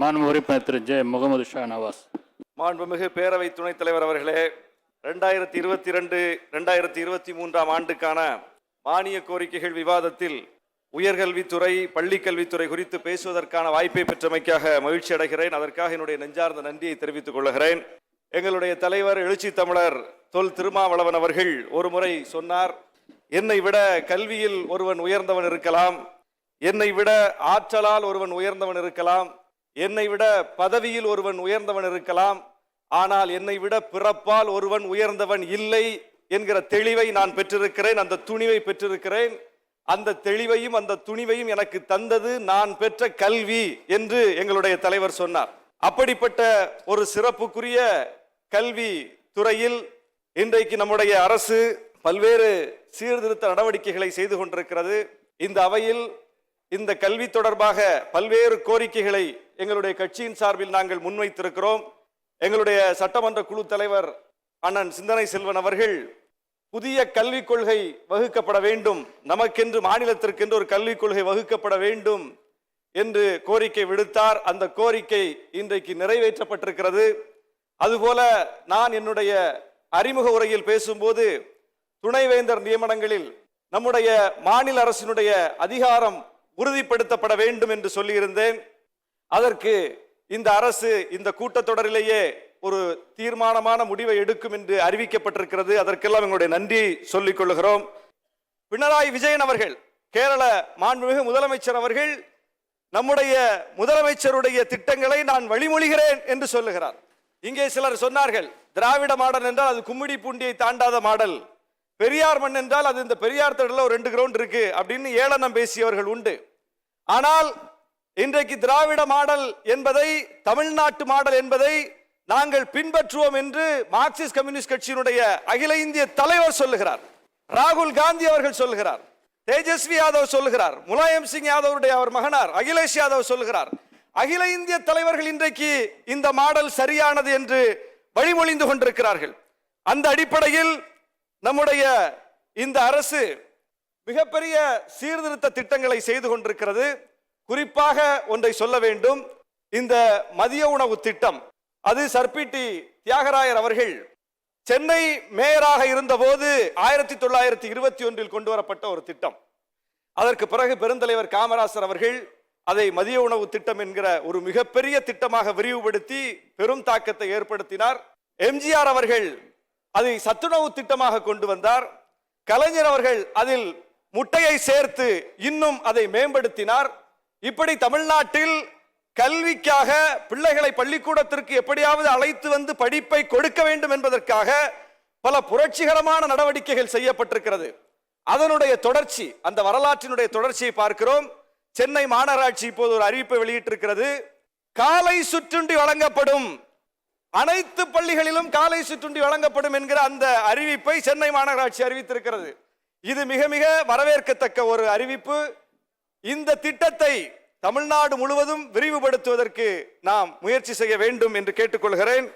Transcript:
மாண்புமிகு உறுப்பினர் திரு ஜே முகமது ஷானவாஸ். மாண்புமிகு பேரவை துணைத் தலைவர் அவர்களே, 2022-2023 ஆண்டுக்கான மானிய கோரிக்கைகள் விவாதத்தில் உயர்கல்வித்துறை, பள்ளி கல்வித்துறை குறித்து பேசுவதற்கான வாய்ப்பை பெற்றமைக்காக மகிழ்ச்சி அடைகிறேன். அதற்காக என்னுடைய நெஞ்சார்ந்த நன்றியை தெரிவித்துக் கொள்கிறேன். எங்களுடைய தலைவர் எழுச்சி தமிழர் தொல் திருமாவளவன் அவர்கள் ஒரு முறை சொன்னார், என்னை விட கல்வியில் ஒருவன் உயர்ந்தவன் இருக்கலாம், என்னை விட ஆற்றலால் ஒருவன் உயர்ந்தவன் இருக்கலாம், என்னை விட பதவியில் ஒருவன் உயர்ந்தவன் இருக்கலாம், ஆனால் என்னை விட பிறப்பால் ஒருவன் உயர்ந்தவன் இல்லை என்கிற தெளிவை நான் பெற்றிருக்கிறேன், அந்த துணிவை பெற்றிருக்கிறேன். அந்த தெளிவையும் அந்த துணிவையும் எனக்கு தந்தது நான் பெற்ற கல்வி என்று எங்களுடைய தலைவர் சொன்னார். அப்படிப்பட்ட ஒரு சிறப்புக்குரிய கல்வி துறையில் இன்றைக்கு நம்முடைய அரசு பல்வேறு சீர்திருத்த நடவடிக்கைகளை செய்து கொண்டிருக்கிறது. இந்த அவையில் இந்த கல்வி தொடர்பாக பல்வேறு கோரிக்கைகளை எங்களுடைய கட்சியின் சார்பில் நாங்கள் முன்வைத்திருக்கிறோம். எங்களுடைய சட்டமன்ற குழு தலைவர் அண்ணன் சிந்தனை செல்வன் அவர்கள் புதிய கல்விக் கொள்கை வகுக்கப்பட வேண்டும், நமக்கென்று மாநிலத்திற்கென்று ஒரு கல்விக் கொள்கை வகுக்கப்பட வேண்டும் என்று கோரிக்கை விடுத்தார். அந்த கோரிக்கை இன்றைக்கு நிறைவேற்றப்பட்டிருக்கிறது. அதுபோல நான் என்னுடைய அறிமுக உரையில் பேசும்போது துணைவேந்தர் நியமனங்களில் நம்முடைய மாநில அரசினுடைய அதிகாரம் உறுதிப்படுத்தப்பட வேண்டும் என்று சொல்லியிருந்தேன். அதற்கு இந்த அரசு இந்த கூட்டத்தொடரிலேயே ஒரு தீர்மானமான முடிவை எடுக்கும் என்று அறிவிக்கப்பட்டிருக்கிறது. அதற்கெல்லாம் எங்களுடைய நன்றியை சொல்லிக் கொள்கிறோம். பினராயி விஜயன் அவர்கள், கேரள மாண்புமிகு முதலமைச்சர் அவர்கள், நம்முடைய முதலமைச்சருடைய திட்டங்களை நான் வழிமொழிகிறேன் என்று சொல்லுகிறார். இங்கே சிலர் சொன்னார்கள், திராவிட மாடல் என்றால் அது கும்மிடி பூண்டியை தாண்டாத மாடல், பெரியார் மண் என்றால் அது இந்த பெரியார் திடல ஒரு 2 கிரவுண்ட் இருக்கு அப்படின்னு ஏளனம் பேசியவர்கள் உண்டு. ஆனால் இன்றைக்கு திராவிட மாடல் என்பதை, தமிழ்நாட்டு மாடல் என்பதை நாங்கள் பின்பற்றுவோம் என்று மார்க்சிஸ்ட் கம்யூனிஸ்ட் கட்சியினுடைய அகில இந்திய தலைவர் சொல்லுகிறார், ராகுல் காந்தி அவர்கள் சொல்லுகிறார், தேஜஸ்வி யாதவ் சொல்லுகிறார், முலாயம் சிங் யாதவருடைய அவர் மகனார் அகிலேஷ் யாதவ் சொல்லுகிறார். அகில இந்திய தலைவர்கள் இன்றைக்கு இந்த மாடல் சரியானது என்று வழிமொழிந்து கொண்டிருக்கிறார்கள். அந்த அடிப்படையில் நம்முடைய இந்த அரசு மிகப்பெரிய சீர்திருத்த திட்டங்களை செய்து கொண்டிருக்கிறது. குறிப்பாக ஒன்றை சொல்ல வேண்டும், இந்த மதிய உணவு திட்டம், அது சர்பிட்டி தியாகராயர் அவர்கள் சென்னை மேயராக இருந்தபோது 1921 கொண்டு வரப்பட்ட ஒரு திட்டம். அதற்கு பிறகு பெருந்தலைவர் காமராசர் அவர்கள் அதை மதிய உணவு திட்டம் என்கிற ஒரு மிகப்பெரிய திட்டமாக விரிவுபடுத்தி பெரும் தாக்கத்தை ஏற்படுத்தினார். எம்ஜிஆர் அவர்கள் அதை சத்துணவு திட்டமாக கொண்டு வந்தார். கலைஞர் அவர்கள் அதில் முட்டையை சேர்த்து இன்னும் அதை மேம்படுத்தினார். இப்படி தமிழ்நாட்டில் கல்விக்காக பிள்ளைகளை பள்ளிக்கூடத்திற்கு எப்படியாவது அழைத்து வந்து படிப்பை கொடுக்க வேண்டும் என்பதற்காக பல புரட்சிகரமான நடவடிக்கைகள் செய்யப்பட்டிருக்கிறது. அதனுடைய தொடர்ச்சி, அந்த வரலாற்றினுடைய தொடர்ச்சியை பார்க்கிறோம். சென்னை மாநகராட்சி இப்போது ஒரு அறிவிப்பை வெளியிட்டிருக்கிறது. காலை சிற்றுண்டி வழங்கப்படும், அனைத்து பள்ளிகளிலும் காலை சிற்றுண்டி வழங்கப்படும் என்கிற அந்த அறிவிப்பை சென்னை மாநகராட்சி அறிவித்திருக்கிறது. இது மிக மிக வரவேற்கத்தக்க ஒரு அறிவிப்பு. இந்த திட்டத்தை தமிழ்நாடு முழுவதும் விரிவுபடுத்துவதற்கு நாம் முயற்சி செய்ய வேண்டும் என்று கேட்டுக்கொள்கிறேன்.